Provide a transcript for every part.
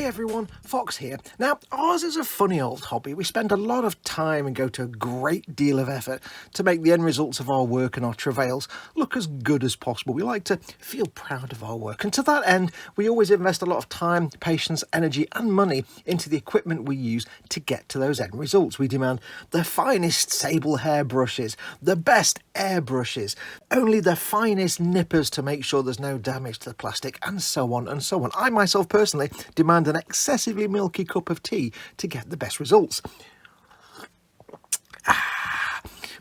everyone, Foxx here. Now, ours is a funny old hobby. We spend a lot of time and go to a great deal of effort to make the end results of our work and our travails look as good as possible. We like to feel proud of our work, and to that end, we always invest a lot of time, patience, energy and money into the equipment we use to get to those end results. We demand the finest sable hair brushes, the best airbrushes, only the finest nippers to make sure there's no damage to the plastic, and so on and so on. I myself personally demand an excessively milky cup of tea to get the best results.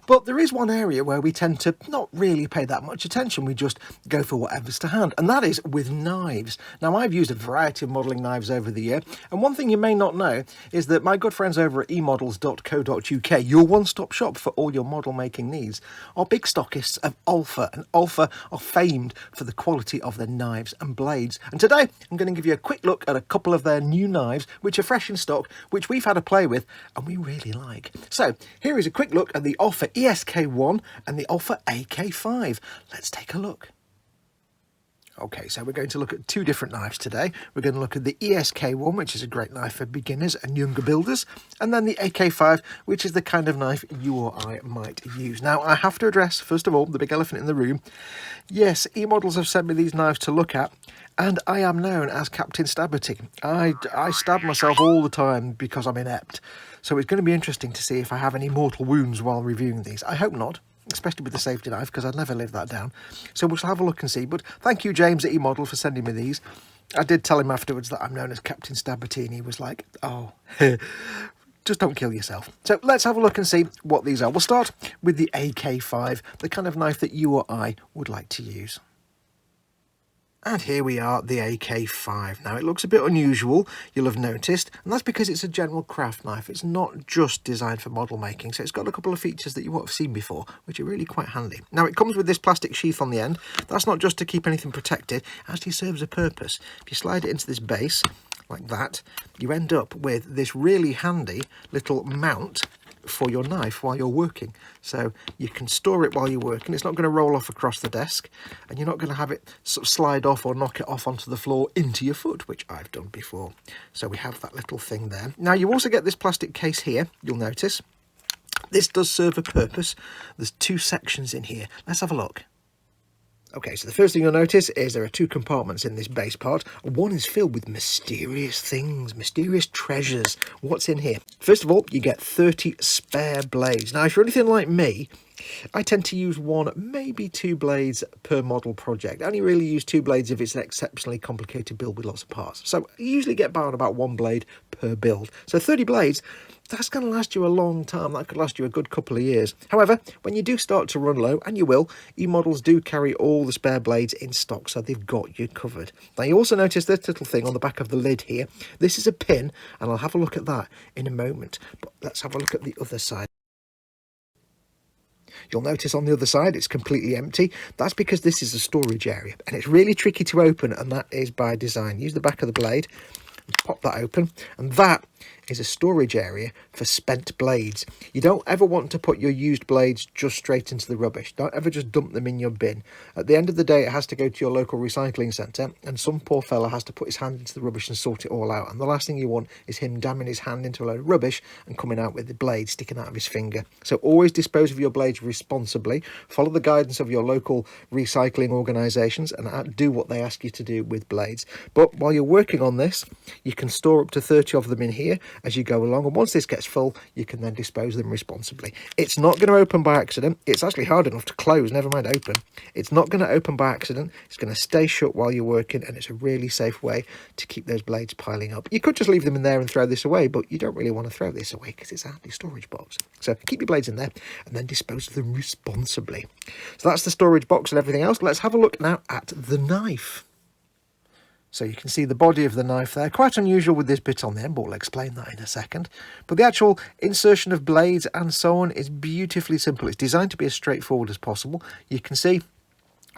But there is one area where we tend to not really pay that much attention. We just go for whatever's to hand, and that is with knives. Now, I've used a variety of modelling knives over the year, and one thing you may not know is that my good friends over at emodels.co.uk, your one-stop shop for all your model making needs, are big stockists of OLFA, and OLFA are famed for the quality of their knives and blades. And today, I'm going to give you a quick look at a couple of their new knives, which are fresh in stock, which we've had a play with, and we really like. So, here is a quick look at the OLFA ESK-1 and the OLFA AK5. Let's take a look. Okay, so we're going to look at two different knives today. We're going to look at the ESK-1, which is a great knife for beginners and younger builders, and then the AK5, which is the kind of knife you or I might use. Now, I have to address, first of all, the big elephant in the room. Yes, eModels have sent me these knives to look at, and I am known as Captain Stabbity. I stab myself all the time because I'm inept. So it's going to be interesting to see if I have any mortal wounds while reviewing these. I hope not, especially with the safety knife, because I'd never live that down. So we'll have a look and see. But thank you, James at eModel, for sending me these. I did tell him afterwards that I'm known as Captain Stabbity, and he was like, oh, just don't kill yourself. So let's have a look and see what these are. We'll start with the AK5, the kind of knife that you or I would like to use. And here we are, the AK5. Now, it looks a bit unusual, you'll have noticed, and that's because it's a general craft knife. It's not just designed for model making, so it's got a couple of features that you won't have seen before, which are really quite handy. Now, it comes with this plastic sheath on the end. That's not just to keep anything protected, it actually serves a purpose. If you slide it into this base, like that, you end up with this really handy little mount for your knife while you're working. So you can store it while you're working. It's not going to roll off across the desk, and you're not going to have it sort of slide off or knock it off onto the floor into your foot, which I've done before. So we have that little thing there. Now, you also get this plastic case here, you'll notice. This does serve a purpose. There's two sections in here. Let's have a look. Okay, so the first thing you'll notice is there are two compartments in this base part. One is filled with mysterious things, mysterious treasures. What's in here? First of all, you get 30 spare blades. Now, if you're anything like me, I tend to use one, maybe two blades per model project. I only really use two blades if it's an exceptionally complicated build with lots of parts. So I usually get by on about one blade per build. So 30 blades, that's going to last you a long time. That could last you a good couple of years. However, when you do start to run low, and you will, eModels do carry all the spare blades in stock, so they've got you covered. Now, you also notice this little thing on the back of the lid here. This is a pin, and I'll have a look at that in a moment. But let's have a look at the other side. You'll notice on the other side it's completely empty. That's because this is a storage area, and it's really tricky to open, and that is by design. Use the back of the blade and pop that open, and that is a storage area for spent blades. You don't ever want to put your used blades just straight into the rubbish. Don't ever just dump them in your bin. At the end of the day, it has to go to your local recycling centre, and some poor fella has to put his hand into the rubbish and sort it all out. And the last thing you want is him damming his hand into a load of rubbish and coming out with the blade sticking out of his finger. So always dispose of your blades responsibly. Follow the guidance of your local recycling organisations and do what they ask you to do with blades. But while you're working on this, you can store up to 30 of them in here as you go along, and once this gets full, you can then dispose of them responsibly. It's not going to open by accident. It's actually hard enough to close, never mind open. It's not going to open by accident. It's going to stay shut while you're working, and it's a really safe way to keep those blades piling up. You could just leave them in there and throw this away, but you don't really want to throw this away because it's a handy storage box. So keep your blades in there and then dispose of them responsibly. So that's the storage box and everything else. Let's have a look now at the knife. So you can see the body of the knife there. Quite unusual with this bit on the end, but we'll explain that in a second. But the actual insertion of blades and so on is beautifully simple. It's designed to be as straightforward as possible. You can see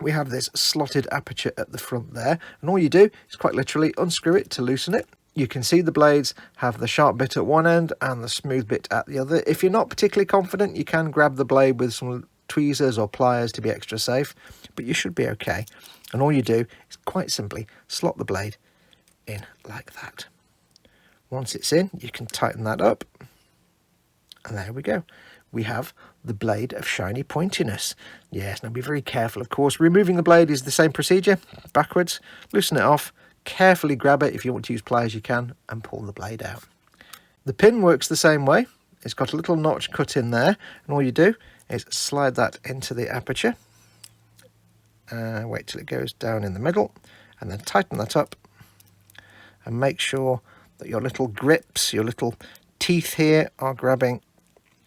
we have this slotted aperture at the front there, and all you do is quite literally unscrew it to loosen it. You can see the blades have the sharp bit at one end and the smooth bit at the other. If you're not particularly confident, you can grab the blade with some tweezers or pliers to be extra safe, but you should be okay. And all you do is quite simply slot the blade in like that. Once it's in, you can tighten that up. And there we go. We have the blade of shiny pointiness. Yes, now be very careful, of course. Removing the blade is the same procedure. Backwards, loosen it off, carefully grab it. If you want to use pliers, you can, and pull the blade out. The pin works the same way. It's got a little notch cut in there, and all you do is slide that into the aperture. Wait till it goes down in the middle, and then tighten that up. And make sure that your little grips, your little teeth here are grabbing.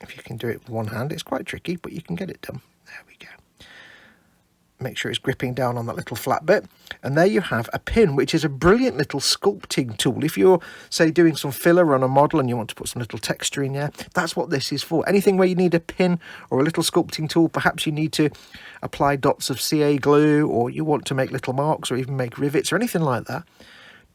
If you can do it with one hand, it's quite tricky, but you can get it done. There we go. Make sure it's gripping down on that little flat bit. And there you have a pin, which is a brilliant little sculpting tool. If you're, say, doing some filler on a model and you want to put some little texture in there, that's what this is for. Anything where you need a pin or a little sculpting tool, perhaps you need to apply dots of CA glue, or you want to make little marks or even make rivets or anything like that.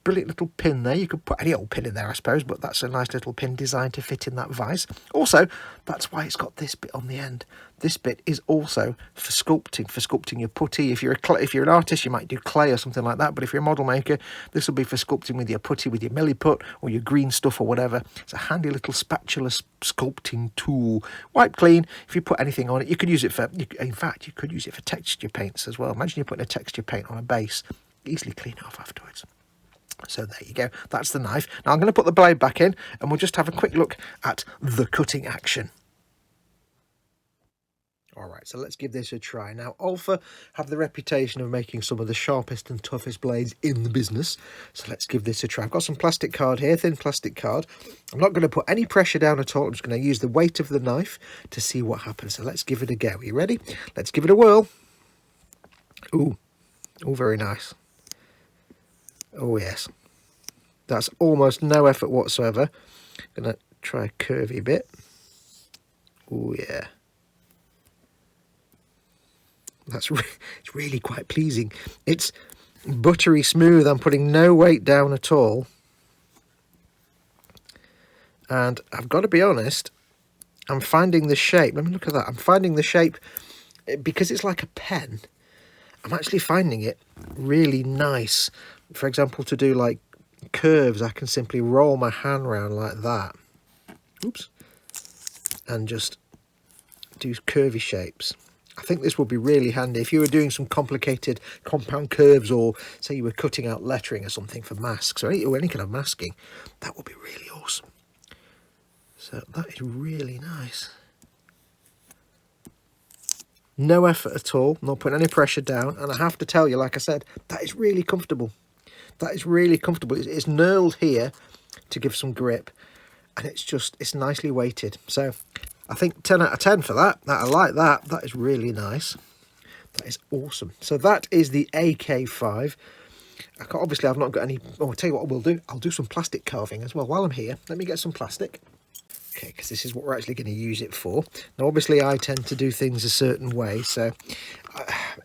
Brilliant little pin there. You could put any old pin in there, I suppose, but that's a nice little pin designed to fit in that vise. Also, that's why it's got this bit on the end. This bit is also for sculpting your putty. If you're an artist, you might do clay or something like that, but if you're a model maker, this will be for sculpting with your putty, with your milliput or your green stuff or whatever. It's a handy little spatula sculpting tool. Wipe clean. If you put anything on it, you could use it for, in fact, you could use it for texture paints as well. Imagine you're putting a texture paint on a base. Easily clean it off afterwards. So there you go, that's the knife. Now I'm going to put the blade back in and we'll just have a quick look at the cutting action. Alright, so let's give this a try. Now, OLFA have the reputation of making some of the sharpest and toughest blades in the business. So let's give this a try. I've got some plastic card here, thin plastic card. I'm not going to put any pressure down at all. I'm just going to use the weight of the knife to see what happens. So let's give it a go. Are you ready? Let's give it a whirl. Ooh, very nice. Oh yes, that's almost no effort whatsoever. Gonna try a curvy bit. Oh yeah, it's really quite pleasing. It's buttery smooth. I'm putting no weight down at all, and I've got to be honest, I'm finding the shape. Let me look at that. I'm finding the shape because it's like a pen. I'm actually finding it really nice. For example, to do like curves, I can simply roll my hand around like that. Oops. And just do curvy shapes. I think this would be really handy if you were doing some complicated compound curves, or say you were cutting out lettering or something for masks or any kind of masking. That would be really awesome. So that is really nice. No effort at all, not putting any pressure down, and I have to tell you, like I said, that is really comfortable. That is really comfortable. It's knurled here to give some grip, and it's nicely weighted. So I think 10 out of 10 for that. I like that. That is really nice. That is awesome. So that is the AK5. Obviously I've not got any. Oh, I'll tell you what I will do. I'll do some plastic carving as well while I'm here. Let me get some plastic. Okay, because this is what we're actually going to use it for. Now, obviously, I tend to do things a certain way, so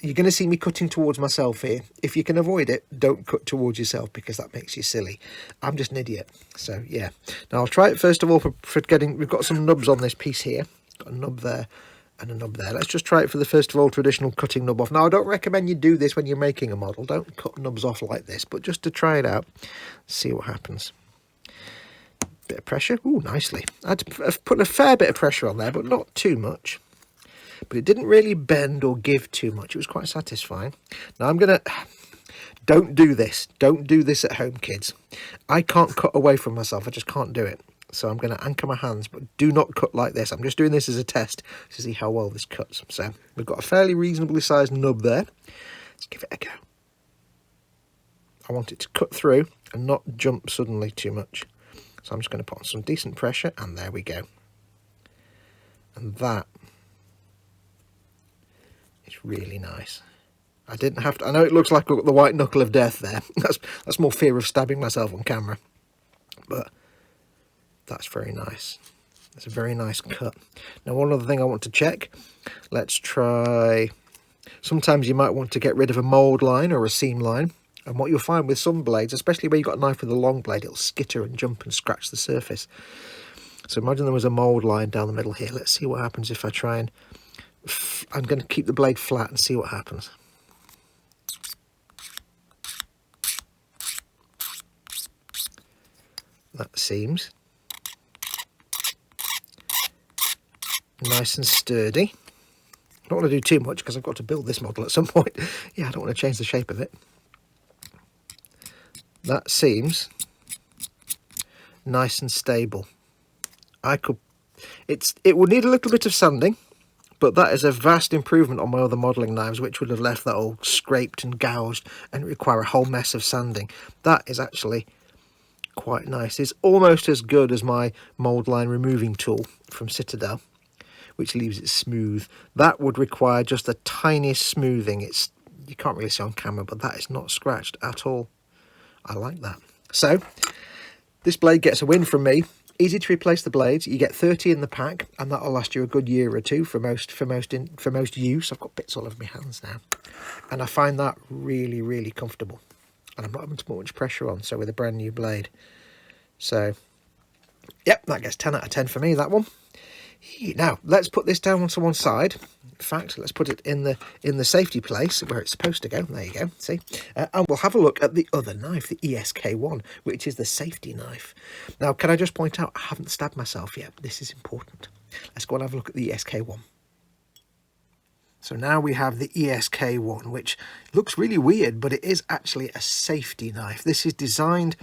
you're going to see me cutting towards myself here. If you can avoid it, don't cut towards yourself, because that makes you silly. I'm just an idiot, so yeah. Now, I'll try it first of all for getting... We've got some nubs on this piece here. Got a nub there and a nub there. Let's just try it for the first of all traditional cutting nub off. Now, I don't recommend you do this when you're making a model. Don't cut nubs off like this, but just to try it out, see what happens. Bit of pressure. Ooh, nicely. I've put a fair bit of pressure on there, but not too much. But it didn't really bend or give too much. It was quite satisfying. Now I'm gonna... Don't do this. Don't do this at home, kids. I can't cut away from myself. I just can't do it. So I'm going to anchor my hands, but do not cut like this. I'm just doing this as a test to see how well this cuts. So we've got a fairly reasonably sized nub there. Let's give it a go. I want it to cut through and not jump suddenly too much. So I'm just going to put on some decent pressure, and there we go. And that is really nice. I didn't have to... I know it looks like the white knuckle of death there. That's more fear of stabbing myself on camera. But that's very nice. It's a very nice cut. Now, one other thing I want to check. Let's try... Sometimes you might want to get rid of a mould line or a seam line. And what you'll find with some blades, especially where you've got a knife with a long blade, it'll skitter and jump and scratch the surface. So imagine there was a mould line down the middle here. Let's see what happens if I try and... I'm going to keep the blade flat and see what happens. That seems nice and sturdy. I don't want to do too much because I've got to build this model at some point. Yeah, I don't want to change the shape of it. That seems nice and stable. It would need a little bit of sanding, but that is a vast improvement on my other modelling knives, which would have left that all scraped and gouged and require a whole mess of sanding. That is actually quite nice. It's almost as good as my mould line removing tool from Citadel, which leaves it smooth. That would require just the tiniest smoothing. You can't really see on camera, but that is not scratched at all. I like that. So this blade gets a win from me. Easy to replace the blades. You get 30 in the pack, and that'll last you a good year or two for most use. I've got bits all over my hands now, and I find that really, really comfortable. And I'm not having to put much pressure on, so with a brand new blade. So, yep, that gets 10 out of 10 for me, that one. Now let's put this down onto one side. In fact, let's put it in the safety place where it's supposed to go. There you go, see? And we'll have a look at the other knife, the ESK-1, which is the safety knife. Now, can I just point out, I haven't stabbed myself yet. This is important. Let's go and have a look at the ESK-1. So now we have the ESK-1, which looks really weird, but it is actually a safety knife. This is designed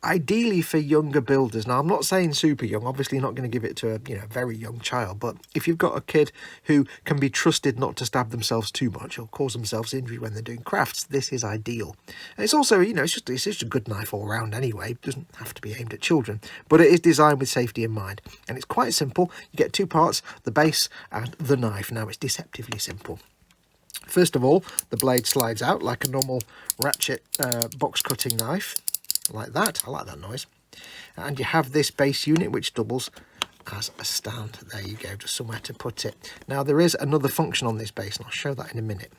ideally for younger builders. Now, I'm not saying super young, obviously not going to give it to a very young child, but if you've got a kid who can be trusted not to stab themselves too much or cause themselves injury when they're doing crafts, this is ideal. And it's also, it's just a good knife all around anyway. It doesn't have to be aimed at children, but it is designed with safety in mind. And it's quite simple. You get two parts, the base and the knife. Now, it's deceptively simple. First of all, the blade slides out like a normal ratchet box cutting knife, like that. I like that noise. And you have this base unit which doubles as a stand. There you go, just somewhere to put it. Now, there is another function on this base, and I'll show that in a minute.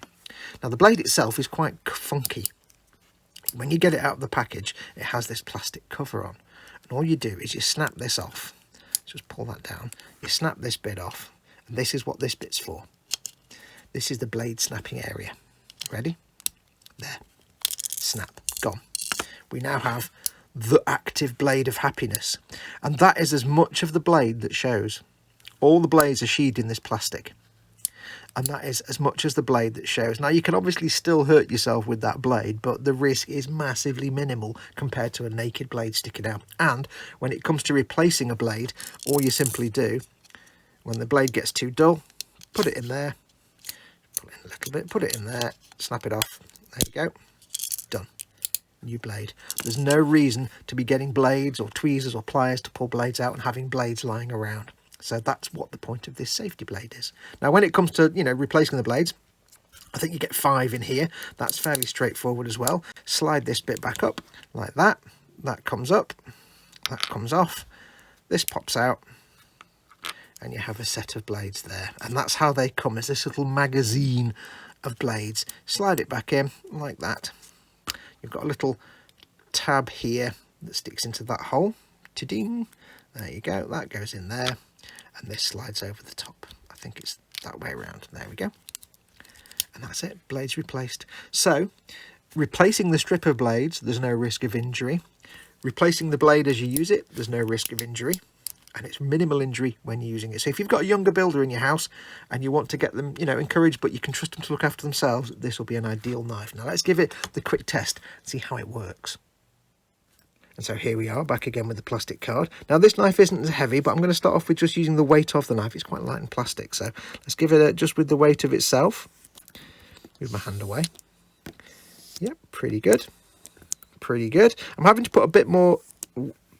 Now, the blade itself is quite funky. When you get it out of the package, it has this plastic cover on. And all you do is you snap this off. Just pull that down. You snap this bit off, and this is what this bit's for. This is the blade snapping area. Ready? There. Snap. Gone. We now have the active blade of happiness. And that is as much of the blade that shows. All the blades are sheathed in this plastic. And that is as much as the blade that shows. Now, you can obviously still hurt yourself with that blade, but the risk is massively minimal compared to a naked blade sticking out. And when it comes to replacing a blade, all you simply do, when the blade gets too dull, put it in there. Pull it in a little bit, put it in there, snap it off. There you go. Done. New blade. There's no reason to be getting blades or tweezers or pliers to pull blades out and having blades lying around. So that's what the point of this safety blade is. Now, when it comes to, replacing the blades, I think you get 5 in here. That's fairly straightforward as well. Slide this bit back up like that. That comes up. That comes off. This pops out. And you have a set of blades there. And that's how they come, as this little magazine of blades. Slide it back in like that. You've got a little tab here that sticks into that hole. Ta-ding. There you go. That goes in there. And this slides over the top. I think it's that way around. There we go. And that's it. Blades replaced. So, replacing the strip of blades, there's no risk of injury. Replacing the blade as you use it, there's no risk of injury. And it's minimal injury when you're using it. So if you've got a younger builder in your house and you want to get them, encouraged, but you can trust them to look after themselves, this will be an ideal knife. Now, let's give it the quick test and see how it works. And so here we are, back again with the plastic card. Now, this knife isn't as heavy, but I'm going to start off with just using the weight of the knife. It's quite light and plastic, so let's give it just with the weight of itself. Move my hand away. Yep, pretty good. Pretty good. I'm having to put a bit more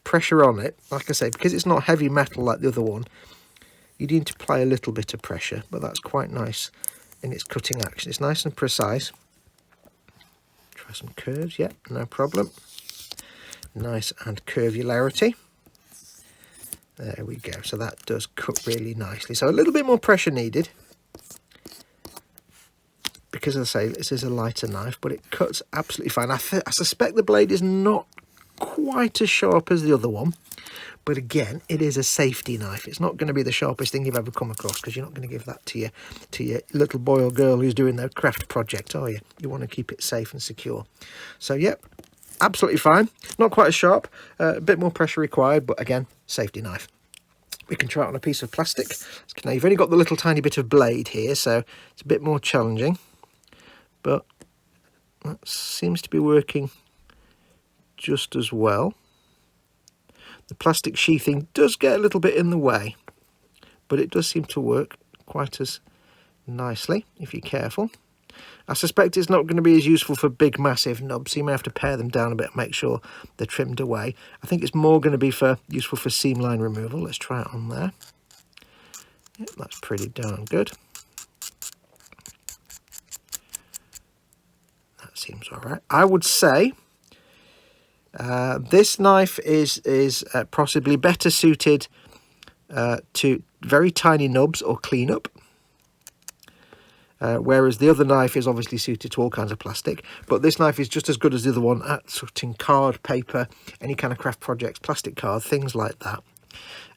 pressure on it, like I say, because it's not heavy metal like the other one. You need to apply a little bit of pressure, but that's quite nice in its cutting action. It's nice and precise. Try some curves. Yep, no problem. Nice and curvularity. There we go. So that does cut really nicely. So a little bit more pressure needed, because as I say, this is a lighter knife, but it cuts absolutely fine. I suspect the blade is not quite as sharp as the other one, but again, it is a safety knife. It's not going to be the sharpest thing you've ever come across, because you're not going to give that to your little boy or girl who's doing their craft project, are you? You want to keep it safe and secure. So yep, absolutely fine. Not quite as sharp, a bit more pressure required, but again, safety knife. We can try it on a piece of plastic. Now you've only got the little tiny bit of blade here, so it's a bit more challenging, but that seems to be working just as well. The plastic sheathing does get a little bit in the way, but it does seem to work quite as nicely if you're careful. I suspect it's not going to be as useful for big massive nubs, so you may have to pare them down a bit and make sure they're trimmed away. I think it's more going to be useful for seam line removal. Let's try it on there. Yep, that's pretty darn good. That seems all right. I would say this knife is possibly better suited to very tiny nubs or cleanup. Whereas the other knife is obviously suited to all kinds of plastic, but this knife is just as good as the other one at cutting card, paper, any kind of craft projects, plastic card, things like that.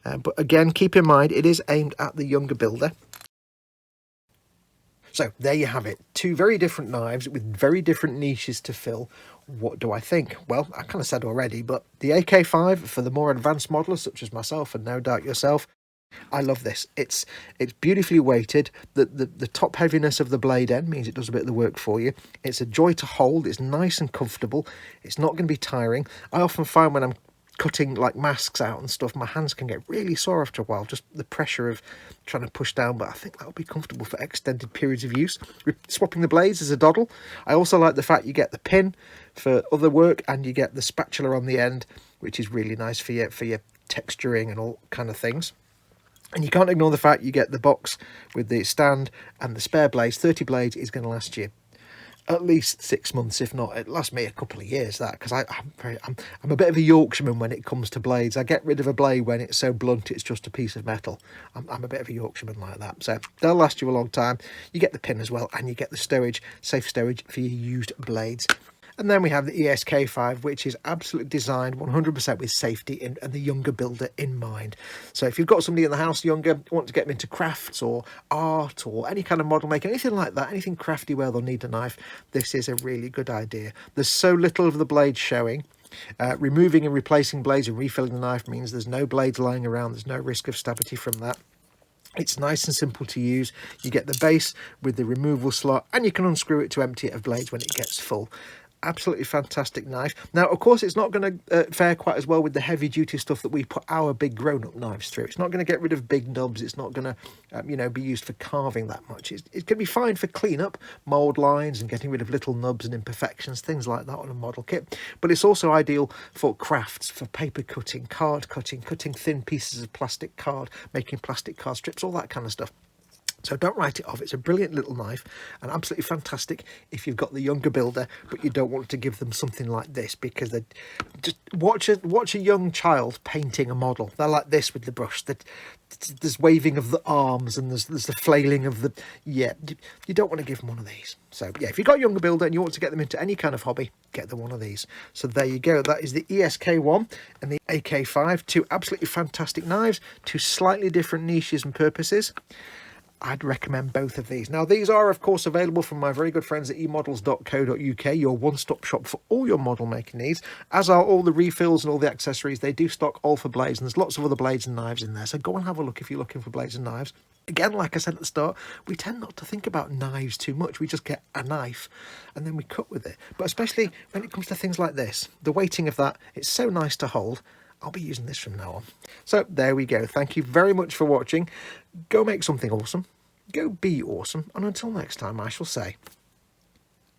But again, keep in mind, it is aimed at the younger builder. So there you have it, two very different knives with very different niches to fill. What do I think? Well, I kind of said already, but the AK5 for the more advanced modelers such as myself and no doubt yourself, I love this. It's beautifully weighted. The top heaviness of the blade end means it does a bit of the work for you. It's a joy to hold. It's nice and comfortable. It's not going to be tiring. I often find when I'm cutting like masks out and stuff, my hands can get really sore after a while, just the pressure of trying to push down, but I think that'll be comfortable for extended periods of use. Swapping the blades is a doddle. I also like the fact you get the pin for other work and you get the spatula on the end, which is really nice for your texturing and all kind of things. And you can't ignore the fact you get the box with the stand and the spare blades. 30 blades is going to last you at least 6 months, if not, it lasts me a couple of years, that, because I'm a bit of a Yorkshireman when it comes to blades. I get rid of a blade when it's so blunt it's just a piece of metal. I'm a bit of a Yorkshireman like that, so they'll last you a long time. You get the pin as well, and you get the stowage, safe stowage for your used blades. And then we have the ESK-5, which is absolutely designed 100% with safety and the younger builder in mind. So if you've got somebody in the house younger, want to get them into crafts or art or any kind of model making, anything like that, anything crafty where they'll need a knife, this is a really good idea. There's so little of the blade showing. Removing and replacing blades and refilling the knife means there's no blades lying around. There's no risk of stabbity from that. It's nice and simple to use. You get the base with the removal slot, and you can unscrew it to empty it of blades when it gets full. Absolutely fantastic knife. Now, of course, it's not going to fare quite as well with the heavy duty stuff that we put our big grown-up knives through. It's not going to get rid of big nubs. It's not going to be used for carving that much. It's going to be fine for cleanup, mold lines and getting rid of little nubs and imperfections, things like that on a model kit. But it's also ideal for crafts, for paper cutting, card cutting, cutting thin pieces of plastic card, making plastic card strips, all that kind of stuff. So don't write it off. It's a brilliant little knife and absolutely fantastic if you've got the younger builder, but you don't want to give them something like this, because they just watch a young child painting a model. They're like this with the brush. There's waving of the arms and there's the flailing of the... Yeah, you don't want to give them one of these. So yeah, if you've got a younger builder and you want to get them into any kind of hobby, get them one of these. So there you go. That is the ESK-1 and the AK5. Two absolutely fantastic knives, two slightly different niches and purposes. I'd recommend both of these. Now, these are, of course, available from my very good friends at emodels.co.uk, your one-stop shop for all your model making needs, as are all the refills and all the accessories. They do stock OLFA blades, and there's lots of other blades and knives in there, so go and have a look if you're looking for blades and knives. Again, like I said at the start, we tend not to think about knives too much. We just get a knife and then we cut with it. But especially when it comes to things like this, the weighting of that, it's so nice to hold. I'll be using this from now on. So there we go. Thank you very much for watching. Go make something awesome. Go be awesome. And until next time, I shall say,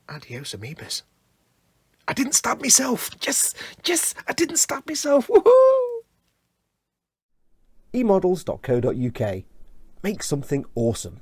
adios amoebas. I didn't stab myself. Yes, I didn't stab myself. Woohoo! emodels.co.uk. Make something awesome.